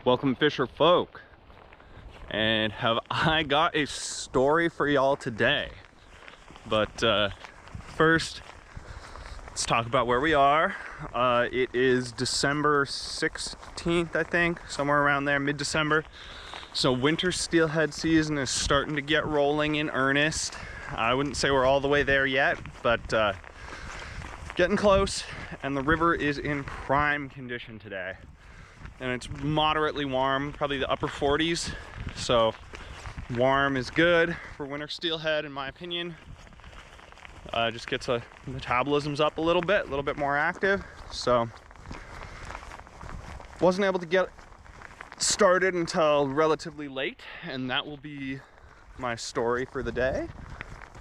Welcome, fisher folk, and have I got a story for y'all today. But first, let's talk about where we are. It is December 16th, I think, somewhere around there, mid-December. So winter steelhead season is starting to get rolling in earnest. I wouldn't say we're all the way there yet, but getting close, and the river is in prime condition today. And it's moderately warm, probably the upper 40s. So warm is good for winter steelhead, in my opinion. Just gets the metabolism's up a little bit more active. So wasn't able to get started until relatively late, and that will be my story for the day.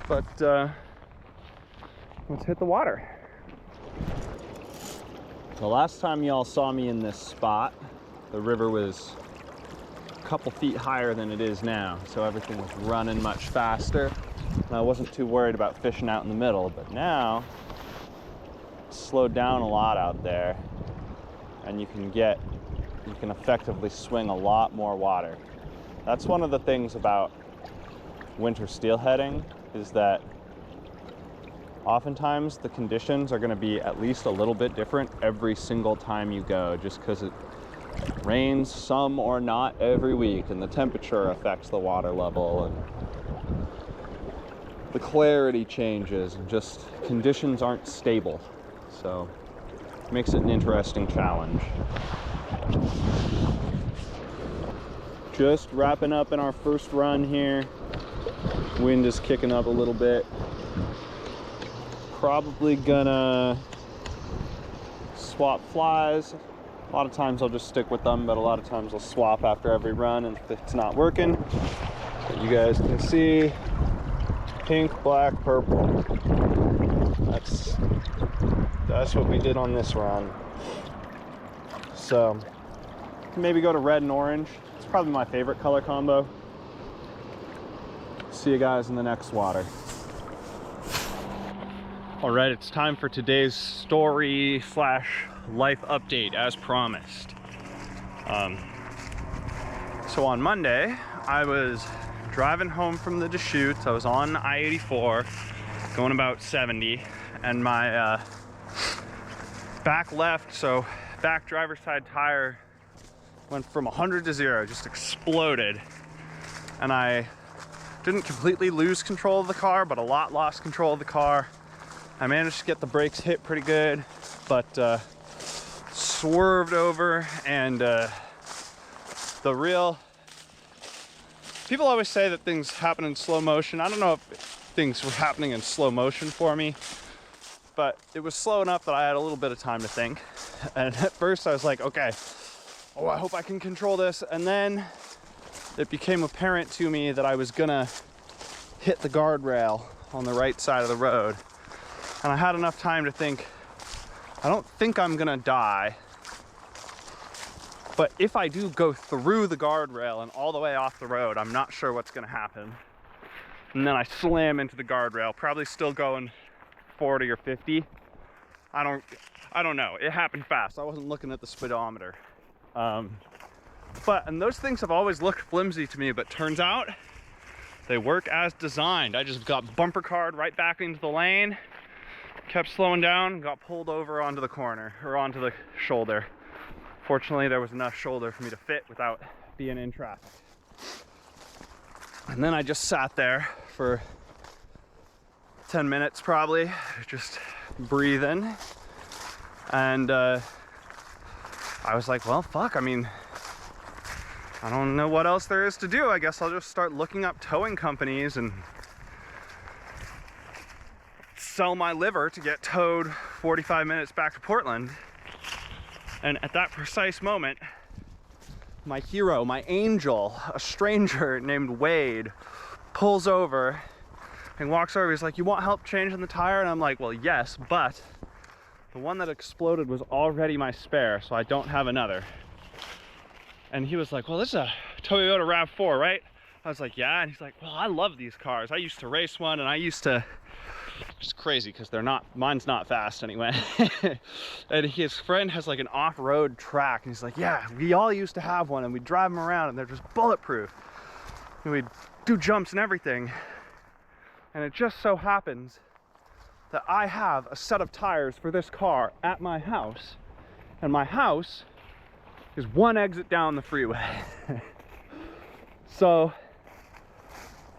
But let's hit the water. The last time y'all saw me in this spot, the river was a couple feet higher than it is now, so everything was running much faster, and I wasn't too worried about fishing out in the middle. But now it's slowed down a lot out there, and you can effectively swing a lot more water. That's one of the things about winter steelheading, is that oftentimes the conditions are going to be at least a little bit different every single time you go, just because it rains some or not every week, and the temperature affects the water level, and the clarity changes, and just conditions aren't stable. So it makes it an interesting challenge. Just wrapping up in our first run here. Wind is kicking up a little bit. Probably gonna swap flies. A lot of times I'll just stick with them, but a lot of times I'll swap after every run and if it's not working. But you guys can see pink, black, purple. That's what we did on this run. So maybe go to red and orange. It's probably my favorite color combo. See you guys in the next water. All right, it's time for today's story / life update, as promised. So on Monday, I was driving home from the Deschutes. I was on I-84, going about 70, and my back left, so back driver's side tire went from 100 to 0, just exploded. And I didn't completely lose control of the car, but a lot lost control of the car. I managed to get the brakes hit pretty good, but swerved over, and people always say that things happen in slow motion. I don't know if things were happening in slow motion for me, but it was slow enough that I had a little bit of time to think. And at first I was like, okay, I hope I can control this. And then it became apparent to me that I was gonna hit the guardrail on the right side of the road. And I had enough time to think, I don't think I'm gonna die, but if I do go through the guardrail and all the way off the road, I'm not sure what's gonna happen. And then I slam into the guardrail, probably still going 40 or 50. I don't know, it happened fast. I wasn't looking at the speedometer. And those things have always looked flimsy to me, but turns out they work as designed. I just got bumper carred right back into the lane, kept slowing down, got pulled over onto the corner, or onto the shoulder. Fortunately, there was enough shoulder for me to fit without being in traffic. And then I just sat there for 10 minutes probably, just breathing. And I was like, well, fuck, I mean, I don't know what else there is to do. I guess I'll just start looking up towing companies and sell my liver to get towed 45 minutes back to Portland. And at that precise moment, my hero, my angel, a stranger named Wade, pulls over and walks over. He's like, you want help changing the tire? And I'm like, well, yes, but the one that exploded was already my spare, so I don't have another. And he was like, well, this is a Toyota RAV4, right? I was like, yeah. And he's like, well, I love these cars. I used to race one, and I used to It's crazy because mine's not fast anyway. And his friend has like an off-road track, and he's like, yeah, we all used to have one, and we drive them around and they're just bulletproof. And we'd do jumps and everything. And it just so happens that I have a set of tires for this car at my house, and my house is one exit down the freeway. So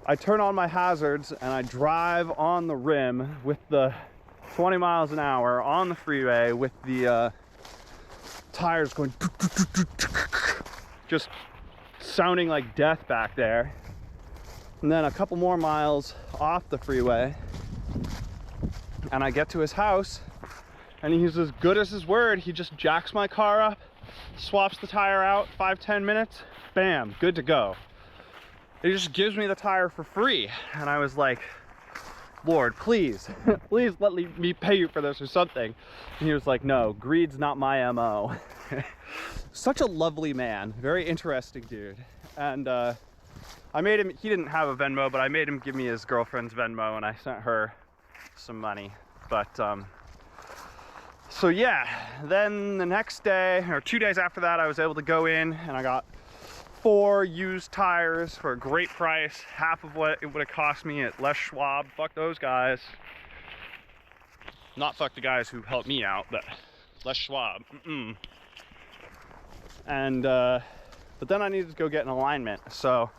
I turn on my hazards and I drive on the rim with the 20 miles an hour on the freeway with the tires going just sounding like death back there. And then a couple more miles off the freeway and I get to his house, and he's as good as his word. He just jacks my car up, swaps the tire out, 5-10 minutes, bam, good to go. He just gives me the tire for free. And I was like, Lord, please, please let me pay you for this or something. And he was like, no, greed's not my MO. Such a lovely man, very interesting dude. And I made him, he didn't have a Venmo, but I made him give me his girlfriend's Venmo, and I sent her some money. But so yeah, then the next day, or 2 days after that, I was able to go in and I got 4 used tires for a great price, half of what it would have cost me at Les Schwab. Fuck those guys. Not fuck the guys who helped me out, but Les Schwab. And but then I needed to go get an alignment. So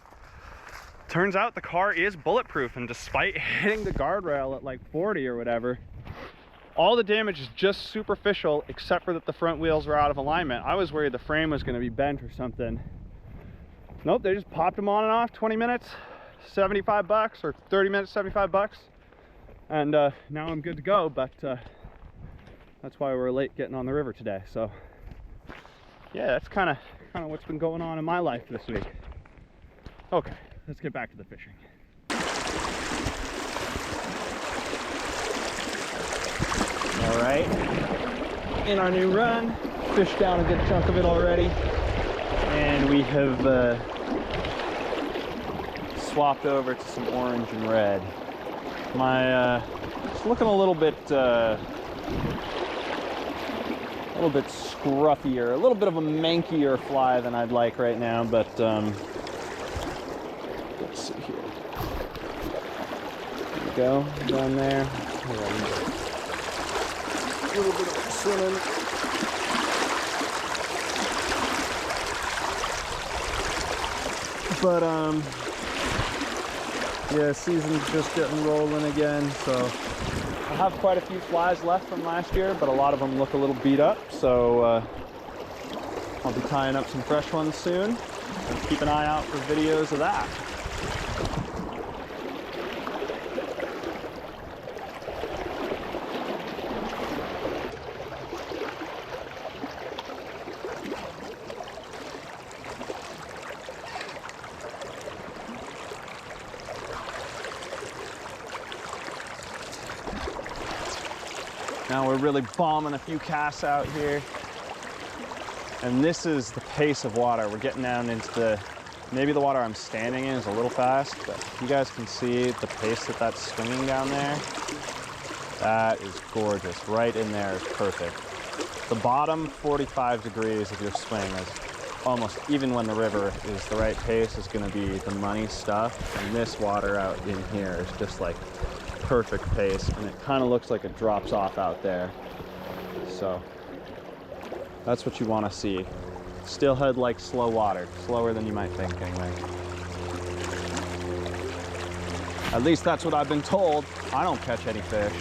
turns out the car is bulletproof, and despite hitting the guardrail at like 40 or whatever, all the damage is just superficial, except for that the front wheels are out of alignment. I was worried the frame was going to be bent or something. Nope, they just popped them on and off. 20 minutes, 75 bucks, or 30 minutes, 75 bucks. And now I'm good to go, but that's why we're late getting on the river today. So yeah, that's kind of what's been going on in my life this week. Okay, let's get back to the fishing. All right, in our new run, fished down a good chunk of it already, and we have swapped over to some orange and red. My it's looking a little bit scruffier, a little bit of a mankier fly than I'd like right now, but let's see here. There we go, down there. A little bit of swimming. But yeah, season's just getting rolling again, so I have quite a few flies left from last year, but a lot of them look a little beat up, so I'll be tying up some fresh ones soon, and keep an eye out for videos of that. Now we're really bombing a few casts out here. And this is the pace of water. We're getting down into maybe the water I'm standing in is a little fast, but you guys can see the pace that's swinging down there. That is gorgeous. Right in there is perfect. The bottom 45 degrees of your swing is almost, even when the river is the right pace, is gonna be the money stuff. And this water out in here is just like perfect pace, and it kind of looks like it drops off out there. So that's what you want to see. Steelhead likes slow water, slower than you might think anyway. At least that's what I've been told. I don't catch any fish.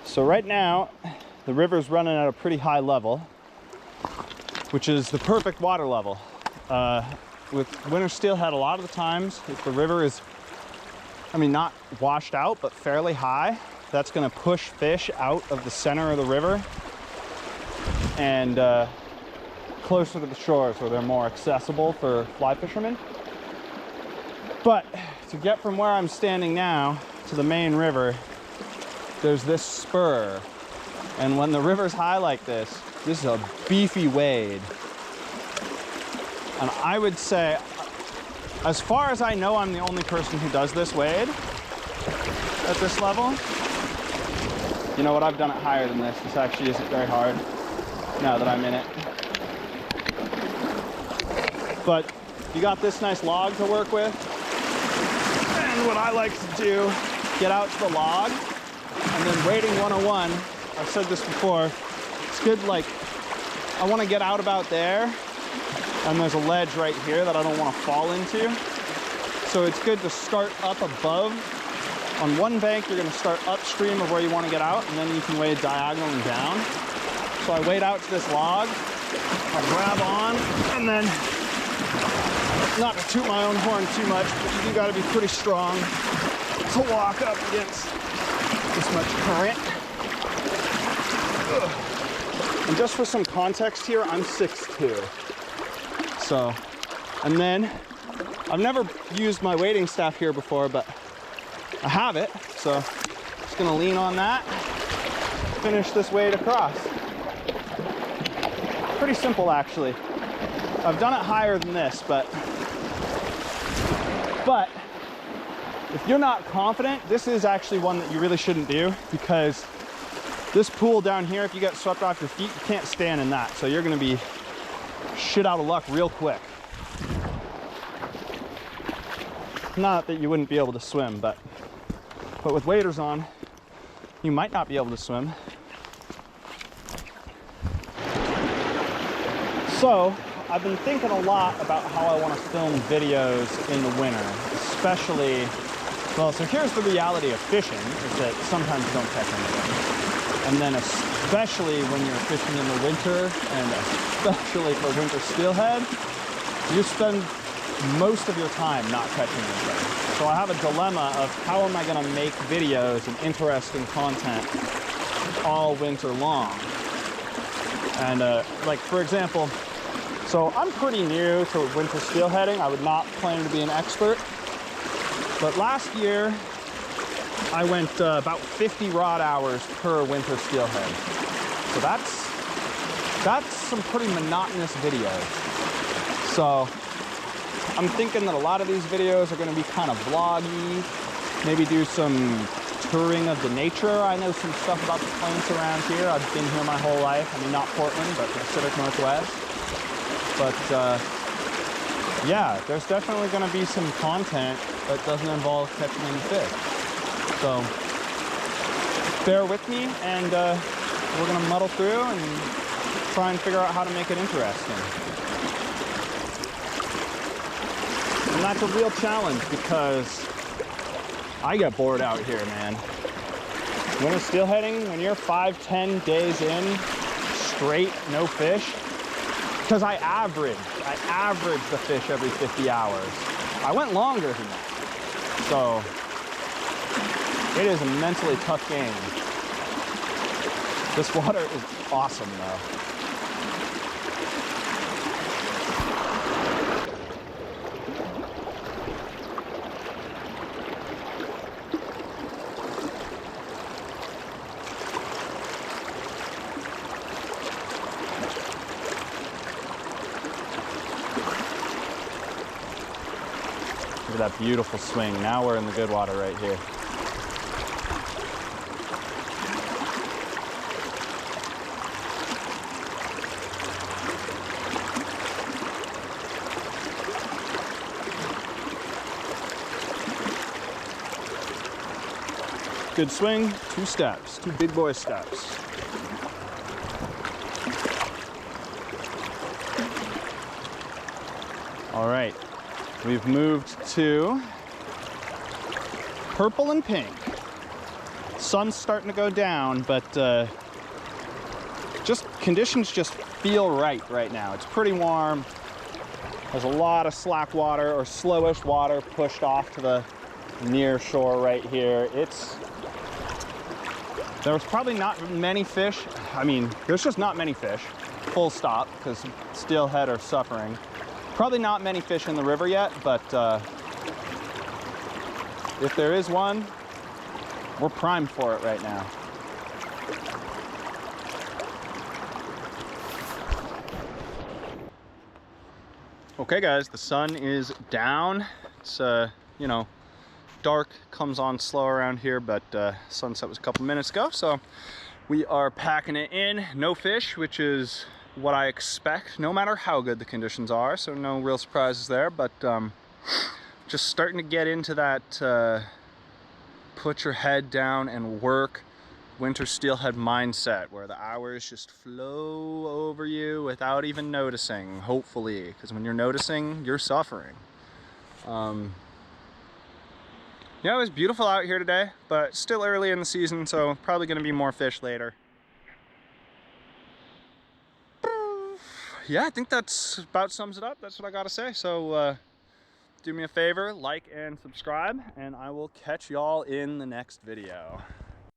So right now the river's running at a pretty high level, which is the perfect water level. With winter steelhead, a lot of the times, if the river is, I mean, not washed out, but fairly high, that's gonna push fish out of the center of the river and closer to the shores where they're more accessible for fly fishermen. But to get from where I'm standing now to the main river, there's this spur. And when the river's high like this is a beefy wade. And I would say As far as I know, I'm the only person who does this wade at this level. You know what, I've done it higher than this. This actually isn't very hard now that I'm in it. But you got this nice log to work with. And what I like to do, get out to the log, and then wading 101, I've said this before, it's good, like, I want to get out about there, and there's a ledge right here that I don't want to fall into. So it's good to start up above. On one bank, you're going to start upstream of where you want to get out, and then you can wade diagonally down. So I wade out to this log, I'll grab on, and then, not to toot my own horn too much, but you got to be pretty strong to walk up against this much current. Ugh. And just for some context here, I'm 6'2". So, and then, I've never used my wading staff here before, but I have it, so just gonna lean on that, finish this wade across. Pretty simple, actually. I've done it higher than this, but if you're not confident, this is actually one that you really shouldn't do, because this pool down here, if you get swept off your feet, you can't stand in that. So you're gonna be shit out of luck real quick. Not that you wouldn't be able to swim, but with waders on, you might not be able to swim. So I've been thinking a lot about how I want to film videos in the winter, especially, well, so here's the reality of fishing, is that sometimes you don't catch anything. And then especially when you're fishing in the winter, and especially for winter steelhead, you spend most of your time not catching anything. So I have a dilemma of how am I going to make videos and interesting content all winter long. And like, for example, so I'm pretty new to winter steelheading. I would not claim to be an expert, but last year I went about 50 rod hours per winter steelhead. So that's some pretty monotonous videos. So I'm thinking that a lot of these videos are going to be kind of vloggy, maybe do some touring of the nature. I know some stuff about the plants around here. I've been here my whole life. I mean, not Portland, but the Pacific Northwest. But yeah, there's definitely going to be some content that doesn't involve catching any fish. So bear with me, and we're going to muddle through and try and figure out how to make it interesting. And that's a real challenge, because I get bored out here, man. Winter steelheading, when you're 5-10 days in, straight, no fish, because I average the fish every 50 hours. I went longer than that. So it is a mentally tough game. This water is awesome, though. Look at that beautiful swing. Now we're in the good water right here. Good swing, 2 steps, 2 big boy steps. All right. We've moved to purple and pink. Sun's starting to go down, but conditions just feel right now. It's pretty warm. There's a lot of slack water or slowish water pushed off to the near shore right here. There was probably not many fish. I mean, there's just not many fish, full stop, because steelhead are suffering. Probably not many fish in the river yet, but if there is one, we're primed for it right now. Okay guys, the sun is down. It's you know, dark comes on slow around here, but sunset was a couple minutes ago, so we are packing it in. No fish, which is what I expect no matter how good the conditions are, so no real surprises there, but just starting to get into that put your head down and work winter steelhead mindset, where the hours just flow over you without even noticing, hopefully, because when you're noticing, you're suffering. Yeah, it was beautiful out here today, but still early in the season, so probably going to be more fish later. Yeah, I think that's about sums it up. That's what I gotta say. So do me a favor, like and subscribe, and I will catch y'all in the next video.